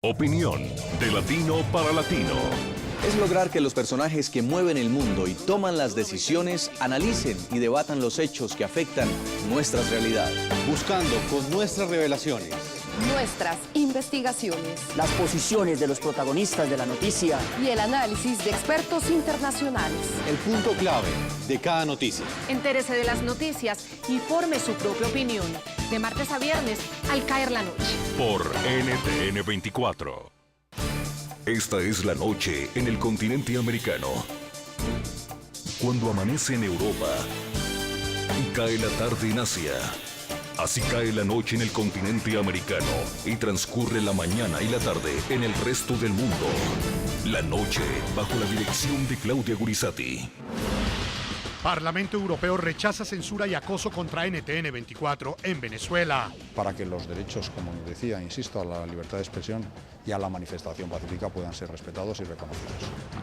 Opinión de latino para latino. Es lograr que los personajes que mueven el mundo y toman las decisiones analicen y debatan los hechos que afectan nuestras realidades. Buscando con nuestras revelaciones, nuestras investigaciones, las posiciones de los protagonistas de la noticia y el análisis de expertos internacionales. el punto clave de cada noticia. Entérese de las noticias y forme su propia opinión. De martes a viernes, al caer la noche. Por NTN 24. Esta es la noche en el continente americano. Cuando amanece en Europa y cae la tarde en Asia. Así cae la noche en el continente americano y transcurre la mañana y la tarde en el resto del mundo. La noche bajo la dirección de Claudia Gurizati. Parlamento Europeo rechaza censura y acoso contra NTN 24 en Venezuela. Para que los derechos, como decía, insisto, a la libertad de expresión y a la manifestación pacífica puedan ser respetados y reconocidos.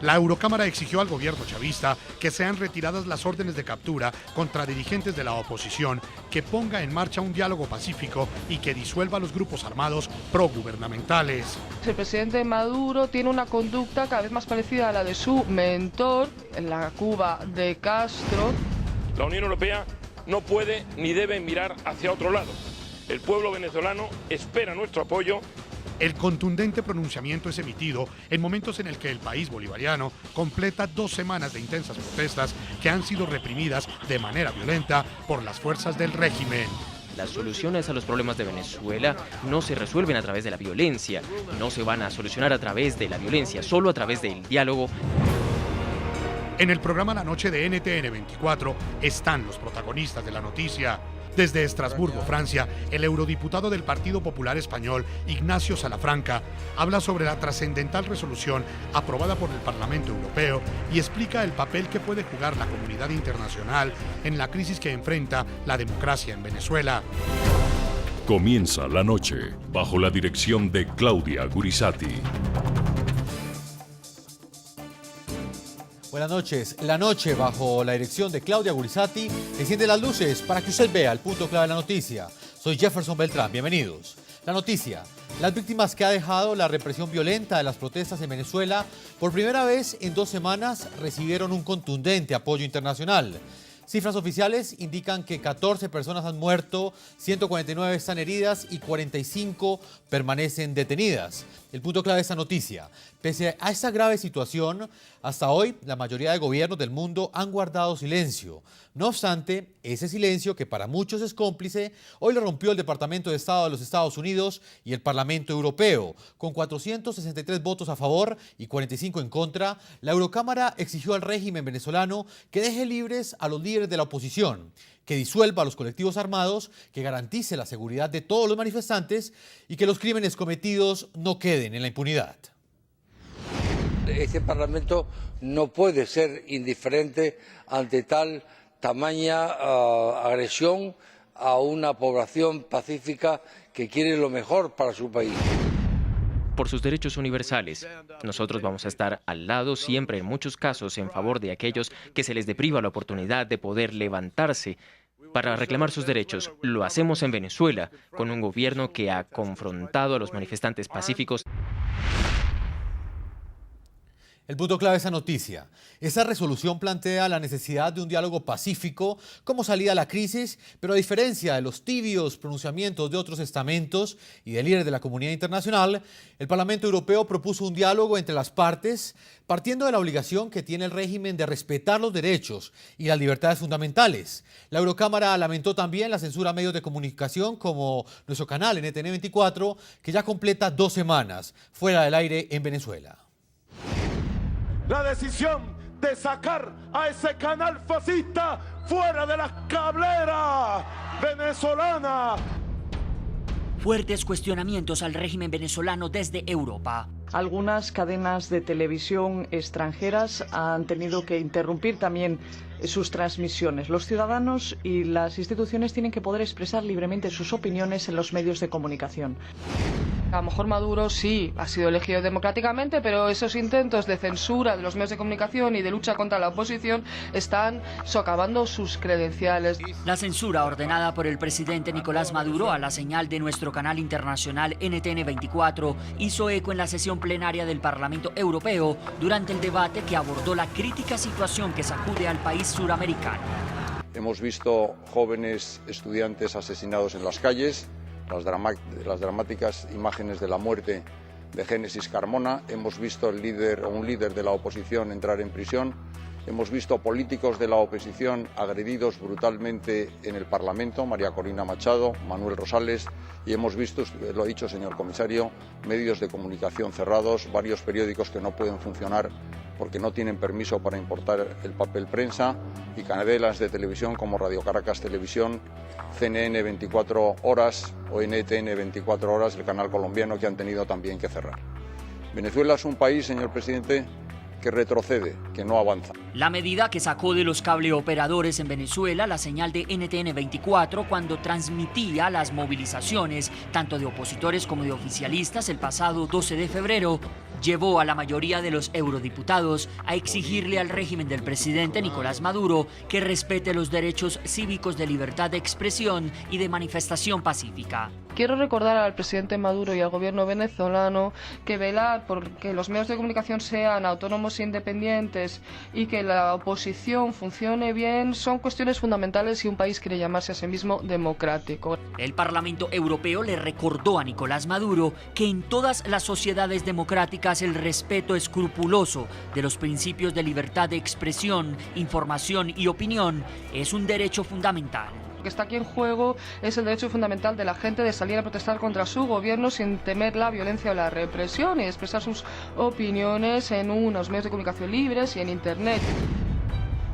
La Eurocámara exigió al gobierno chavista que sean retiradas las órdenes de captura contra dirigentes de la oposición, que ponga en marcha un diálogo pacífico y que disuelva los grupos armados progubernamentales. El presidente Maduro tiene una conducta cada vez más parecida a la de su mentor en la Cuba de Castro. La Unión Europea no puede ni debe mirar hacia otro lado. El pueblo venezolano espera nuestro apoyo. El contundente pronunciamiento es emitido en momentos en el que el país bolivariano completa 2 semanas de intensas protestas que han sido reprimidas de manera violenta por las fuerzas del régimen. Las soluciones a los problemas de Venezuela no se resuelven a través de la violencia, no se van a solucionar a través de la violencia, solo a través del diálogo. En el programa La Noche de NTN 24 están los protagonistas de la noticia. Desde Estrasburgo, Francia, el eurodiputado del Partido Popular Español, Ignacio Salafranca, habla sobre la trascendental resolución aprobada por el Parlamento Europeo y explica el papel que puede jugar la comunidad internacional en la crisis que enfrenta la democracia en Venezuela. Comienza la noche bajo la dirección de Claudia Gurizati. Buenas noches. La noche, bajo la dirección de Claudia Gurizati, enciende las luces para que usted vea el punto clave de la noticia. Soy Jefferson Beltrán, bienvenidos. La noticia: las víctimas que ha dejado la represión violenta de las protestas en Venezuela, por primera vez en 2 semanas recibieron un contundente apoyo internacional. Cifras oficiales indican que 14 personas han muerto, 149 están heridas y 45 permanecen detenidas. El punto clave de esta noticia: pese a esta grave situación, hasta hoy la mayoría de gobiernos del mundo han guardado silencio. No obstante, ese silencio, que para muchos es cómplice, hoy lo rompió el Departamento de Estado de los Estados Unidos y el Parlamento Europeo. Con 463 votos a favor y 45 en contra, la Eurocámara exigió al régimen venezolano que deje libres a los líderes de la oposición, que disuelva a los colectivos armados, que garantice la seguridad de todos los manifestantes y que los crímenes cometidos no queden en la impunidad. Este Parlamento no puede ser indiferente ante tamaña agresión a una población pacífica que quiere lo mejor para su país. Por sus derechos universales, nosotros vamos a estar al lado siempre, en muchos casos, en favor de aquellos que se les depriva la oportunidad de poder levantarse para reclamar sus derechos. Lo hacemos en Venezuela, con un gobierno que ha confrontado a los manifestantes pacíficos. El punto clave de esa noticia: esa resolución plantea la necesidad de un diálogo pacífico como salida a la crisis, pero a diferencia de los tibios pronunciamientos de otros estamentos y de líderes de la comunidad internacional, el Parlamento Europeo propuso un diálogo entre las partes, partiendo de la obligación que tiene el régimen de respetar los derechos y las libertades fundamentales. La Eurocámara lamentó también la censura a medios de comunicación como nuestro canal NTN 24, que ya completa 2 semanas fuera del aire en Venezuela. La decisión de sacar a ese canal fascista fuera de las cableras venezolanas. Fuertes cuestionamientos al régimen venezolano desde Europa. Algunas cadenas de televisión extranjeras han tenido que interrumpir también sus transmisiones. Los ciudadanos y las instituciones tienen que poder expresar libremente sus opiniones en los medios de comunicación. A lo mejor Maduro sí ha sido elegido democráticamente, pero esos intentos de censura de los medios de comunicación y de lucha contra la oposición están socavando sus credenciales. La censura ordenada por el presidente Nicolás Maduro a la señal de nuestro canal internacional NTN 24 hizo eco en la sesión plenaria del Parlamento Europeo durante el debate que abordó la crítica situación que sacude al país suramericano. Hemos visto jóvenes estudiantes asesinados en las calles, las dramáticas imágenes de la muerte de Génesis Carmona, hemos visto un líder de la oposición entrar en prisión, hemos visto políticos de la oposición agredidos brutalmente en el Parlamento, María Corina Machado, Manuel Rosales, y hemos visto, lo ha dicho señor comisario, medios de comunicación cerrados, varios periódicos que no pueden funcionar porque no tienen permiso para importar el papel prensa, y cadenas de televisión como Radio Caracas Televisión, CNN 24 horas o NTN 24 horas, el canal colombiano, que han tenido también que cerrar. Venezuela es un país, señor presidente, que retrocede, que no avanza. La medida que sacó de los cableoperadores en Venezuela la señal de NTN 24 cuando transmitía las movilizaciones tanto de opositores como de oficialistas el pasado 12 de febrero llevó a la mayoría de los eurodiputados a exigirle al régimen del presidente Nicolás Maduro que respete los derechos cívicos de libertad de expresión y de manifestación pacífica. Quiero recordar al presidente Maduro y al gobierno venezolano que velar por que los medios de comunicación sean autónomos e independientes y que la oposición funcione bien son cuestiones fundamentales si un país quiere llamarse a sí mismo democrático. El Parlamento Europeo le recordó a Nicolás Maduro que en todas las sociedades democráticas el respeto escrupuloso de los principios de libertad de expresión, información y opinión es un derecho fundamental. Lo que está aquí en juego es el derecho fundamental de la gente de salir a protestar contra su gobierno sin temer la violencia o la represión y expresar sus opiniones en unos medios de comunicación libres y en Internet.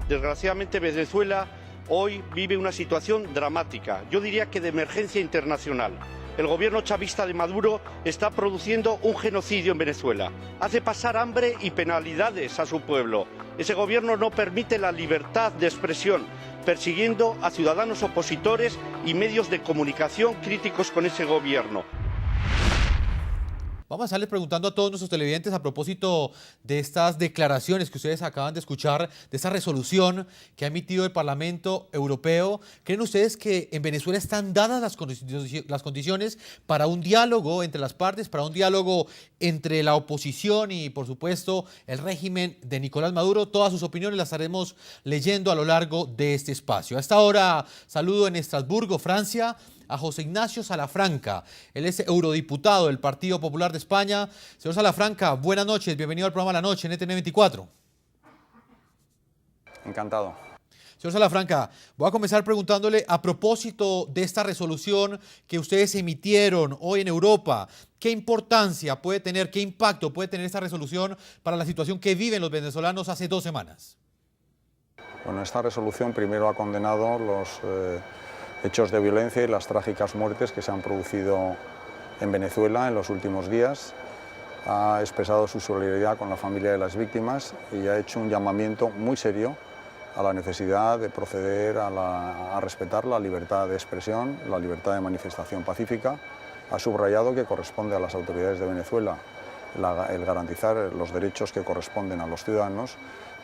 Desgraciadamente Venezuela hoy vive una situación dramática, yo diría que de emergencia internacional. El gobierno chavista de Maduro está produciendo un genocidio en Venezuela. Hace pasar hambre y penalidades a su pueblo. Ese gobierno no permite la libertad de expresión, persiguiendo a ciudadanos opositores y medios de comunicación críticos con ese gobierno. Vamos a estarles preguntando a todos nuestros televidentes a propósito de estas declaraciones que ustedes acaban de escuchar, de esta resolución que ha emitido el Parlamento Europeo. ¿Creen ustedes que en Venezuela están dadas las condiciones para un diálogo entre las partes, para un diálogo entre la oposición y, por supuesto, el régimen de Nicolás Maduro? Todas sus opiniones las estaremos leyendo a lo largo de este espacio. A esta hora saludo en Estrasburgo, Francia, a José Ignacio Salafranca. Él es eurodiputado del Partido Popular de España. Señor Salafranca, buenas noches, bienvenido al programa La Noche en NTN 24. Encantado. Señor Salafranca, voy a comenzar preguntándole a propósito de esta resolución que ustedes emitieron hoy en Europa. ¿Qué importancia puede tener, qué impacto puede tener esta resolución para la situación que viven los venezolanos hace 2 semanas? Bueno, esta resolución primero ha condenado los hechos de violencia y las trágicas muertes que se han producido en Venezuela en los últimos días. Ha expresado su solidaridad con la familia de las víctimas y ha hecho un llamamiento muy serio a la necesidad de proceder a respetar la libertad de expresión, la libertad de manifestación pacífica. Ha subrayado que corresponde a las autoridades de Venezuela el garantizar los derechos que corresponden a los ciudadanos,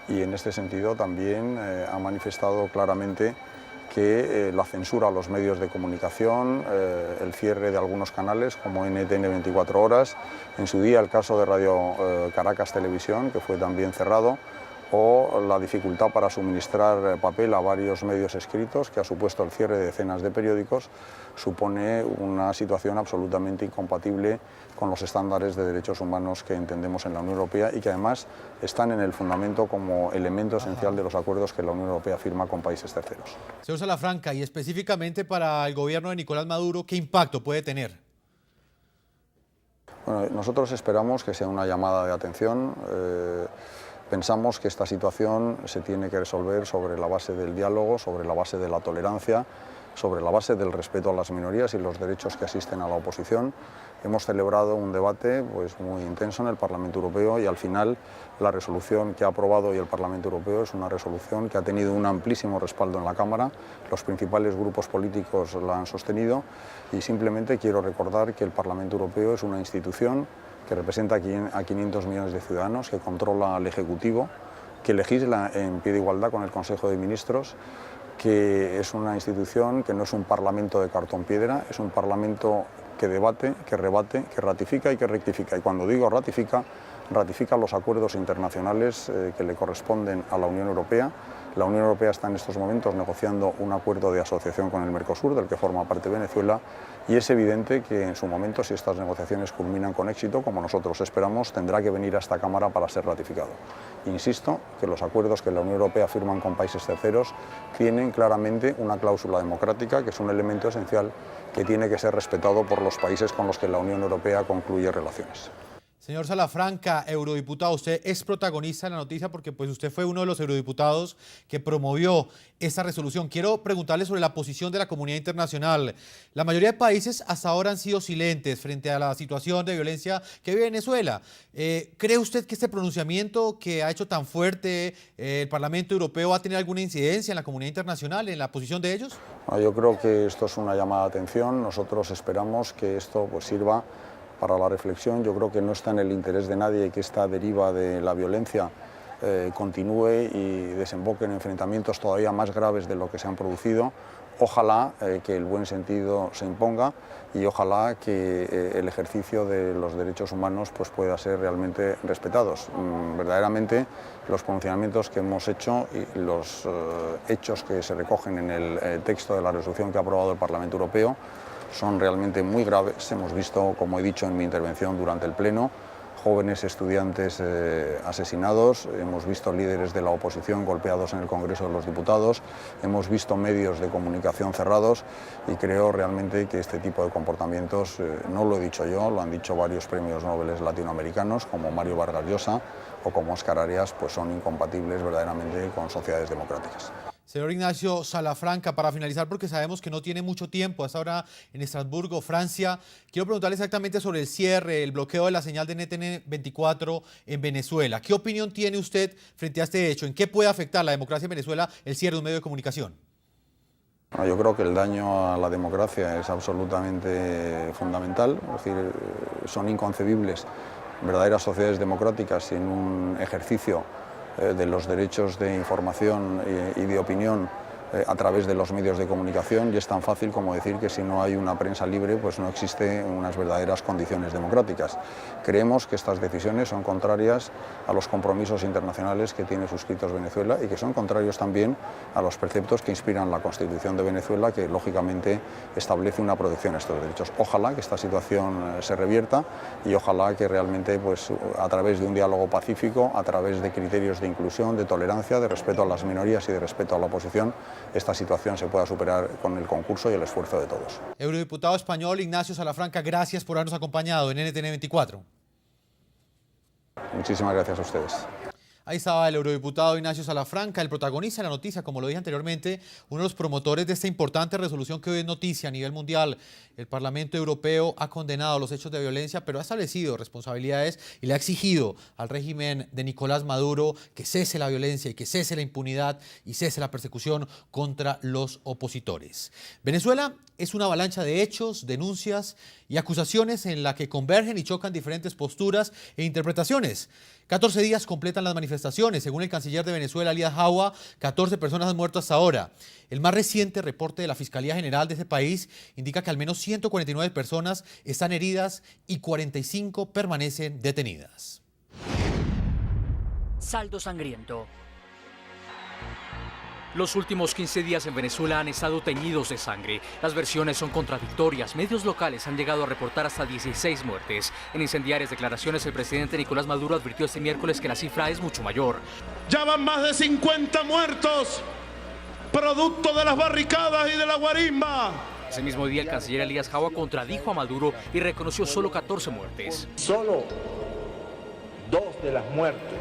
y en este sentido también ha manifestado claramente que la censura a los medios de comunicación, el cierre de algunos canales como NTN 24 horas, en su día el caso de Radio Caracas Televisión, que fue también cerrado, o la dificultad para suministrar papel a varios medios escritos, que ha supuesto el cierre de decenas de periódicos, supone una situación absolutamente incompatible con los estándares de derechos humanos que entendemos en la Unión Europea y que además están en el fundamento como elemento esencial de los acuerdos que la Unión Europea firma con países terceros. Señor Salafranca, y específicamente para el gobierno de Nicolás Maduro, ¿qué impacto puede tener? Bueno, nosotros esperamos que sea una llamada de atención. Pensamos que esta situación se tiene que resolver sobre la base del diálogo, sobre la base de la tolerancia, sobre la base del respeto a las minorías y los derechos que asisten a la oposición. Hemos celebrado un debate pues, muy intenso en el Parlamento Europeo y al final la resolución que ha aprobado hoy el Parlamento Europeo es una resolución que ha tenido un amplísimo respaldo en la Cámara. Los principales grupos políticos la han sostenido y simplemente quiero recordar que el Parlamento Europeo es una institución que representa a 500 millones de ciudadanos, que controla al Ejecutivo, que legisla en pie de igualdad con el Consejo de Ministros, que es una institución que no es un parlamento de cartón piedra, es un parlamento que debate, que rebate, que ratifica y que rectifica. Y cuando digo ratifica, ratifica los acuerdos internacionales que le corresponden a la Unión Europea. La Unión Europea está en estos momentos negociando un acuerdo de asociación con el Mercosur, del que forma parte Venezuela, y es evidente que en su momento, si estas negociaciones culminan con éxito, como nosotros esperamos, tendrá que venir a esta Cámara para ser ratificado. Insisto que los acuerdos que la Unión Europea firman con países terceros tienen claramente una cláusula democrática, que es un elemento esencial que tiene que ser respetado por los países con los que la Unión Europea concluye relaciones. Señor Salafranca, eurodiputado, usted es protagonista de la noticia porque pues usted fue uno de los eurodiputados que promovió esta resolución. Quiero preguntarle sobre la posición de la comunidad internacional. La mayoría de países hasta ahora han sido silentes frente a la situación de violencia que vive Venezuela. ¿Cree usted que este pronunciamiento que ha hecho tan fuerte el Parlamento Europeo va a tener alguna incidencia en la comunidad internacional, en la posición de ellos? Yo creo que esto es una llamada de atención. Nosotros esperamos que esto pues, sirva para la reflexión. Yo creo que no está en el interés de nadie que esta deriva de la violencia continúe y desemboque en enfrentamientos todavía más graves de lo que se han producido. Ojalá que el buen sentido se imponga y ojalá que el ejercicio de los derechos humanos pues, pueda ser realmente respetados. Verdaderamente los pronunciamientos que hemos hecho y los hechos que se recogen en el texto de la resolución que ha aprobado el Parlamento Europeo son realmente muy graves. Hemos visto, como he dicho en mi intervención durante el Pleno, jóvenes estudiantes asesinados, hemos visto líderes de la oposición golpeados en el Congreso de los Diputados, hemos visto medios de comunicación cerrados y creo realmente que este tipo de comportamientos, no lo he dicho yo, lo han dicho varios premios Nobel latinoamericanos como Mario Vargas Llosa o como Óscar Arias, pues son incompatibles verdaderamente con sociedades democráticas. Señor Ignacio Salafranca, para finalizar, porque sabemos que no tiene mucho tiempo, hasta ahora en Estrasburgo, Francia, quiero preguntarle exactamente sobre el cierre, el bloqueo de la señal de NTN 24 en Venezuela. ¿Qué opinión tiene usted frente a este hecho? ¿En qué puede afectar la democracia en Venezuela el cierre de un medio de comunicación? Yo creo que el daño a la democracia es absolutamente fundamental, es decir, son inconcebibles verdaderas sociedades democráticas sin un ejercicio de los derechos de información y de opinión a través de los medios de comunicación, y es tan fácil como decir que si no hay una prensa libre pues no existen unas verdaderas condiciones democráticas. Creemos que estas decisiones son contrarias a los compromisos internacionales que tiene suscritos Venezuela y que son contrarios también a los preceptos que inspiran la Constitución de Venezuela, que lógicamente establece una protección a estos derechos. Ojalá que esta situación se revierta y ojalá que realmente pues, a través de un diálogo pacífico, a través de criterios de inclusión, de tolerancia, de respeto a las minorías y de respeto a la oposición, esta situación se pueda superar con el concurso y el esfuerzo de todos. Eurodiputado español Ignacio Salafranca, gracias por habernos acompañado en NTN 24. Muchísimas gracias a ustedes. Ahí estaba el eurodiputado Ignacio Salafranca, el protagonista de la noticia, como lo dije anteriormente, uno de los promotores de esta importante resolución que hoy es noticia a nivel mundial. El Parlamento Europeo ha condenado los hechos de violencia, pero ha establecido responsabilidades y le ha exigido al régimen de Nicolás Maduro que cese la violencia y que cese la impunidad y cese la persecución contra los opositores. Venezuela es una avalancha de hechos, denuncias y acusaciones en la que convergen y chocan diferentes posturas e interpretaciones. 14 días completan las manifestaciones. Según el canciller de Venezuela, Elías Jaua, 14 personas han muerto hasta ahora. El más reciente reporte de la Fiscalía General de ese país indica que al menos 149 personas están heridas y 45 permanecen detenidas. Saldo sangriento. Los últimos 15 días en Venezuela han estado teñidos de sangre. Las versiones son contradictorias. Medios locales han llegado a reportar hasta 16 muertes. En incendiarias declaraciones, el presidente Nicolás Maduro advirtió este miércoles que la cifra es mucho mayor. Ya van más de 50 muertos, producto de las barricadas y de la guarimba. Ese mismo día, el canciller Elías Jaua contradijo a Maduro y reconoció solo 14 muertes. Solo 2 de las muertes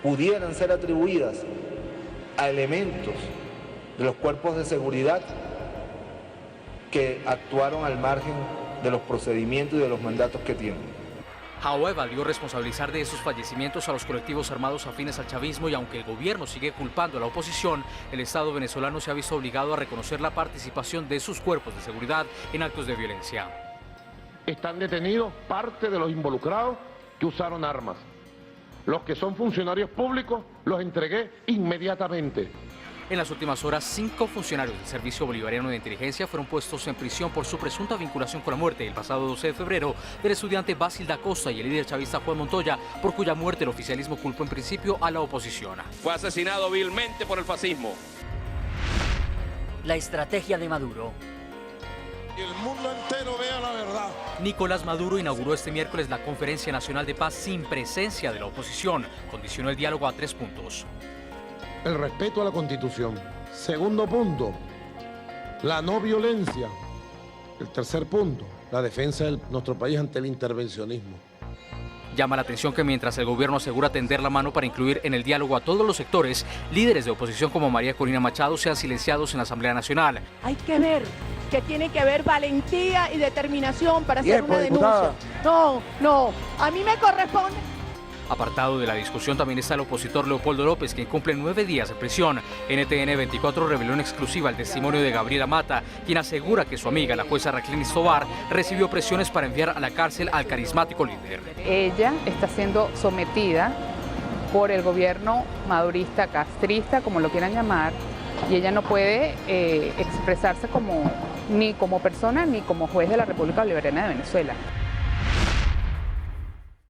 pudieran ser atribuidas a elementos de los cuerpos de seguridad que actuaron al margen de los procedimientos y de los mandatos que tienen. Jao evadió responsabilizar de esos fallecimientos a los colectivos armados afines al chavismo y aunque el gobierno sigue culpando a la oposición, el Estado venezolano se ha visto obligado a reconocer la participación de sus cuerpos de seguridad en actos de violencia. Están detenidos parte de los involucrados que usaron armas. Los que son funcionarios públicos los entregué inmediatamente. En las últimas horas, 5 funcionarios del Servicio Bolivariano de Inteligencia fueron puestos en prisión por su presunta vinculación con la muerte el pasado 12 de febrero del estudiante Basil da Costa y el líder chavista Juan Montoya, por cuya muerte el oficialismo culpó en principio a la oposición. Fue asesinado vilmente por el fascismo. La estrategia de Maduro. Y el mundo entero vea la verdad. Nicolás Maduro inauguró este miércoles la Conferencia Nacional de Paz sin presencia de la oposición. Condicionó el diálogo a 3 puntos. El respeto a la Constitución. Segundo punto, la no violencia. El tercer punto, la defensa de nuestro país ante el intervencionismo. Llama la atención que mientras el gobierno asegura tender la mano para incluir en el diálogo a todos los sectores, líderes de oposición como María Corina Machado sean silenciados en la Asamblea Nacional. Hay que ver que tiene que haber valentía y determinación para hacer una denuncia. No, a mí me corresponde. Apartado de la discusión también está el opositor Leopoldo López, quien cumple 9 días de prisión. NTN 24 reveló en exclusiva el testimonio de Gabriela Mata, quien asegura que su amiga, la jueza Raquel Tovar, recibió presiones para enviar a la cárcel al carismático líder. Ella está siendo sometida por el gobierno madurista, castrista, como lo quieran llamar, y ella no puede expresarse ni como persona ni como juez de la República Bolivariana de Venezuela.